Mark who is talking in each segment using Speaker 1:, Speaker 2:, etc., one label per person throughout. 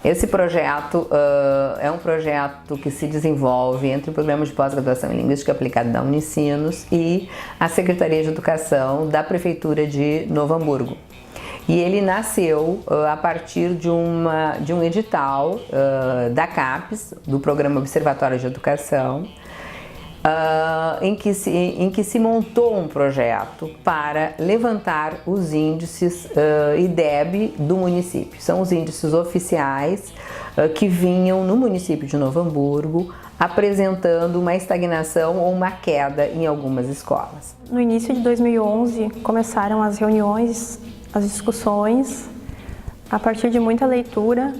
Speaker 1: Esse projeto é um projeto que se desenvolve entre o Programa de Pós-Graduação em Linguística Aplicada da Unicinos e a Secretaria de Educação da Prefeitura de Novo Hamburgo. E ele nasceu a partir de um edital da CAPES, do Programa Observatório de Educação, em que se montou um projeto para levantar os índices IDEB do município. São os índices oficiais que vinham no município de Novo Hamburgo apresentando uma estagnação ou uma queda em algumas escolas.
Speaker 2: No início de 2011 começaram as reuniões, as discussões, a partir de muita leitura,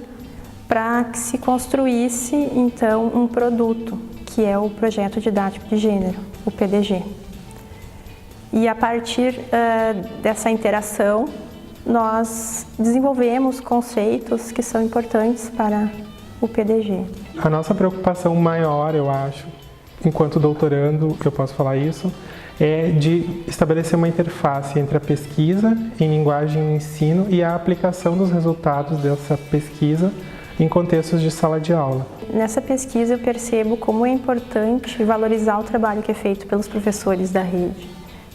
Speaker 2: para que se construísse então um produto, que é o Projeto Didático de Gênero, o PDG. E a partir dessa interação, nós desenvolvemos conceitos que são importantes para o PDG.
Speaker 3: A nossa preocupação maior, eu acho, enquanto doutorando, eu posso falar isso, é de estabelecer uma interface entre a pesquisa em linguagem e ensino e a aplicação dos resultados dessa pesquisa em contextos de sala de aula.
Speaker 2: Nessa pesquisa eu percebo como é importante valorizar o trabalho que é feito pelos professores da rede,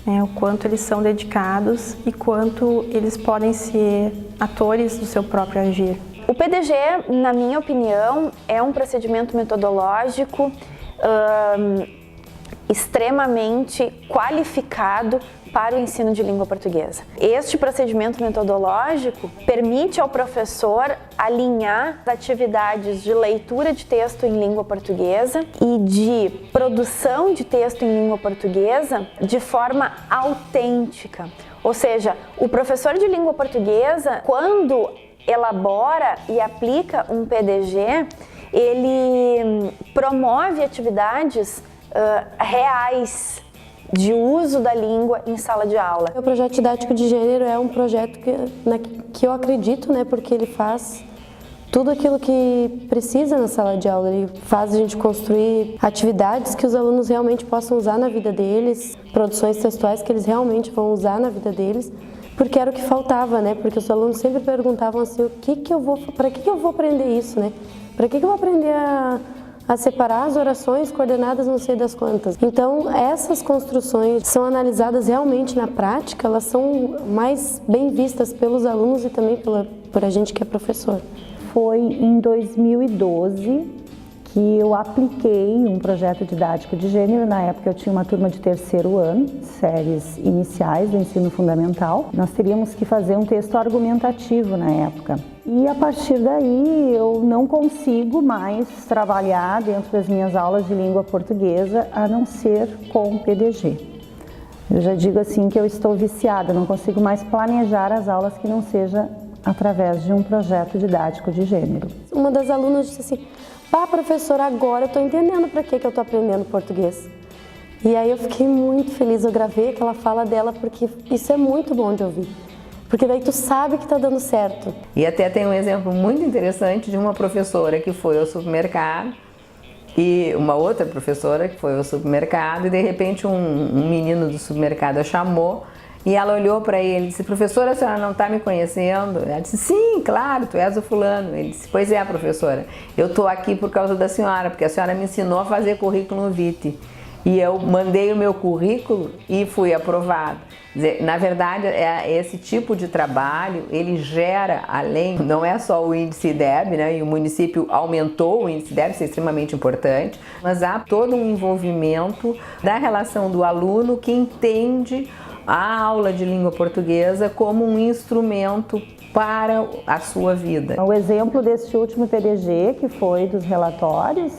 Speaker 2: né? O quanto eles são dedicados e quanto eles podem ser atores do seu próprio agir.
Speaker 4: O PDG, na minha opinião, é um procedimento metodológico extremamente qualificado para o ensino de língua portuguesa. Este procedimento metodológico permite ao professor alinhar as atividades de leitura de texto em língua portuguesa e de produção de texto em língua portuguesa de forma autêntica. Ou seja, o professor de língua portuguesa, quando elabora e aplica um PDG, ele promove atividades reais de uso da língua em sala de aula.
Speaker 5: O projeto didático de gênero é um projeto que eu acredito, né, porque ele faz tudo aquilo que precisa na sala de aula. Ele faz a gente construir atividades que os alunos realmente possam usar na vida deles, produções textuais que eles realmente vão usar na vida deles, porque era o que faltava, né? Porque os alunos sempre perguntavam assim, para que eu vou aprender isso, né? Para que eu vou aprender a separar as orações coordenadas não sei das quantas. Então, essas construções são analisadas realmente na prática, elas são mais bem vistas pelos alunos e também por a gente que é professor.
Speaker 6: Foi em 2012 que eu apliquei um projeto didático de gênero. Na época eu tinha uma turma de terceiro ano, séries iniciais do ensino fundamental. Nós teríamos que fazer um texto argumentativo na época. E a partir daí eu não consigo mais trabalhar dentro das minhas aulas de língua portuguesa a não ser com PDG. Eu já digo assim que eu estou viciada, não consigo mais planejar as aulas que não seja através de um projeto didático de gênero.
Speaker 5: Uma das alunas disse assim, pá, professora, agora eu estou entendendo para que eu estou aprendendo português. E aí eu fiquei muito feliz, eu gravei aquela fala dela porque isso é muito bom de ouvir. Porque daí tu sabe que está dando certo.
Speaker 1: E até tem um exemplo muito interessante de uma professora que foi ao supermercado e uma outra professora que foi ao supermercado e de repente um menino do supermercado a chamou e ela olhou para ele e disse, professora, a senhora não está me conhecendo? Ela disse, sim, claro, tu és o fulano. Ele disse, pois é, professora, eu estou aqui por causa da senhora, porque a senhora me ensinou a fazer currículo vitae. E eu mandei o meu currículo e fui aprovado. Quer dizer, na verdade, esse tipo de trabalho, ele gera, além, não é só o índice IDEB, né? E o município aumentou o índice IDEB, isso é extremamente importante, mas há todo um envolvimento da relação do aluno que entende a aula de língua portuguesa como um instrumento para a sua vida.
Speaker 6: O exemplo deste último PDG, que foi dos relatórios,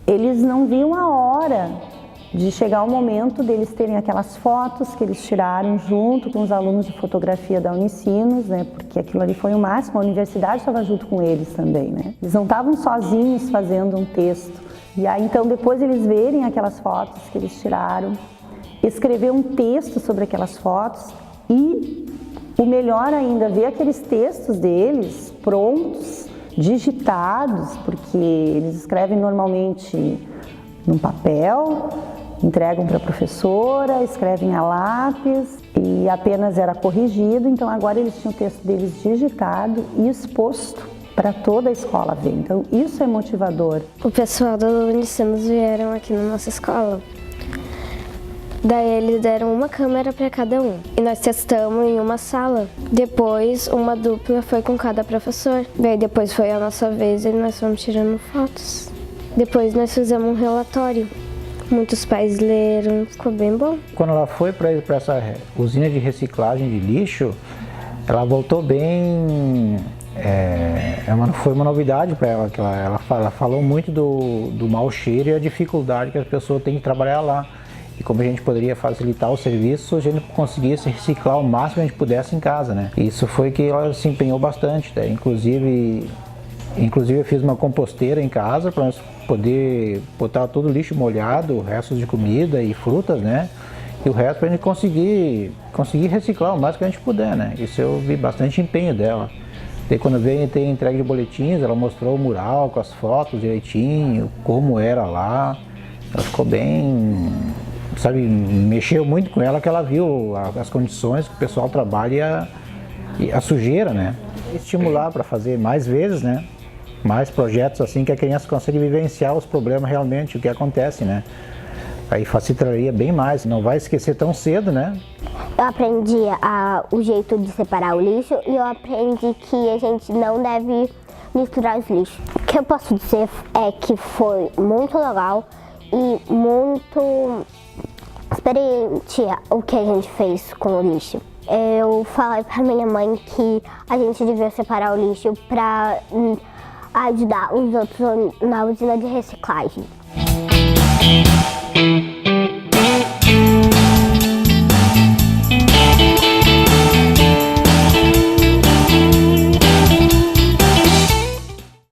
Speaker 6: eles não viam a hora de chegar o momento deles terem aquelas fotos que eles tiraram junto com os alunos de fotografia da Unicinos, né? Porque aquilo ali foi o máximo, a universidade estava junto com eles também, né? Eles não estavam sozinhos fazendo um texto. E aí então depois eles verem aquelas fotos que eles tiraram, escrever um texto sobre aquelas fotos e, o melhor ainda, ver aqueles textos deles prontos, digitados, porque eles escrevem normalmente num papel, entregam para a professora, escrevem a lápis e apenas era corrigido, então agora eles tinham o texto deles digitado e exposto para toda a escola ver. Então isso é motivador.
Speaker 7: O pessoal do Unicinos vieram aqui na nossa escola. Daí eles deram uma câmera para cada um e nós testamos em uma sala. Depois uma dupla foi com cada professor. Daí depois foi a nossa vez e nós fomos tirando fotos. Depois nós fizemos um relatório. Muitos pais leram, ficou bem bom.
Speaker 8: Quando ela foi para essa usina de reciclagem de lixo, ela voltou bem. Foi uma novidade para ela, que ela falou muito do mau cheiro e a dificuldade que as pessoas têm de trabalhar lá. E como a gente poderia facilitar o serviço, a gente conseguisse reciclar o máximo que a gente pudesse em casa, né? Isso foi que ela se empenhou bastante, né? Inclusive eu fiz uma composteira em casa para nós poder botar todo o lixo molhado, restos de comida e frutas, né? E o resto para a gente conseguir reciclar o máximo que a gente puder, né? Isso eu vi bastante empenho dela. Daí quando veio ter entrega de boletins, ela mostrou o mural com as fotos direitinho, como era lá. Ela ficou bem, sabe, mexeu muito com ela, que ela viu as condições que o pessoal trabalha e a sujeira, né? Estimular para fazer mais vezes, né? Mais projetos assim que a criança consegue vivenciar os problemas realmente, o que acontece, né? Aí facilitaria bem mais, não vai esquecer tão cedo, né?
Speaker 9: Eu aprendi o jeito de separar o lixo e eu aprendi que a gente não deve misturar os lixos. O que eu posso dizer é que foi muito legal e muito experiente o que a gente fez com o lixo. Eu falei para minha mãe que a gente devia separar o lixo para ajudar os outros na usina de reciclagem.